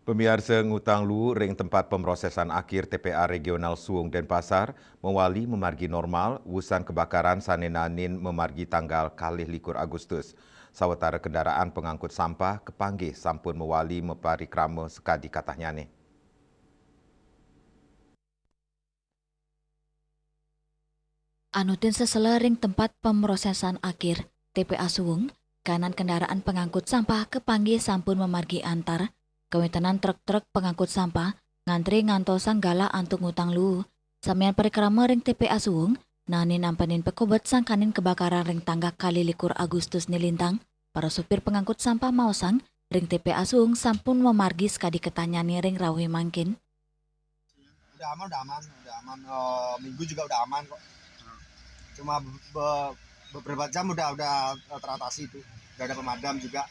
Pemirsa ngutang lu ring tempat pemrosesan akhir TPA Regional Suung Denpasar mewali memargi normal wusan kebakaran sanenanin memargi tanggal kalih likur Agustus. Sawetara kendaraan pengangkut sampah kepanggih sampun mewali meparikrama sekadi katanya ni. Anutin seselering tempat pemrosesan akhir TPA Suwung, kanan kendaraan pengangkut sampah kepanggih sampun memargi antar, kewetanan truk-truk pengangkut sampah, ngantri ngantosang gala antuk ngutang lu. Samian perikrama ring TPA Suwung, nani nampenin pekobet sangkanin kebakaran ring tangga kali likur Agustus nilintang, para supir pengangkut sampah mausang, ring TPA Suwung sampun memargi sekadi ketanyani ring rawi mangkin. Udah aman, udah aman. Minggu juga udah aman kok. Cuma beberapa jam udah teratasi itu. Udah ada pemadam juga,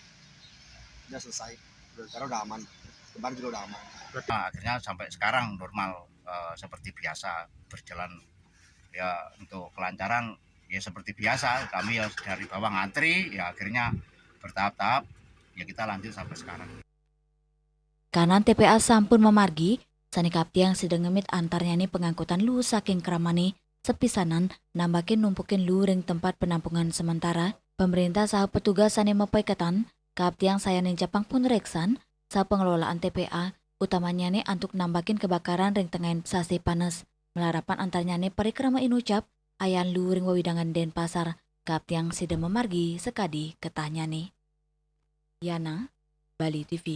udah selesai. Sekarang udah aman. Kemarin juga udah aman. Nah, akhirnya sampai sekarang normal seperti biasa berjalan ya untuk kelancaran ya seperti biasa kami ya dari bawah ngantri ya akhirnya bertahap-tahap ya kita lanjut sampai sekarang. Kanan TPA sampun memargi, sani kaptiang sedang ngemit antarnya nih pengangkutan lu saking keramani, sepisanan nambakin numpukin lu ring tempat penampungan sementara, pemerintah sah petugas sani mepaiketan, kaptiang saya nih Jepang pun reksan, sah pengelolaan TPA, utamanya nih untuk nambakin kebakaran ring tengahin sasi panas, melarapan antarnya nih perikrama inucap, ayan lu ring wawidangan Denpasar, kaptiang sedang memargi sekadi ketanya nih. Yana, Bali TV.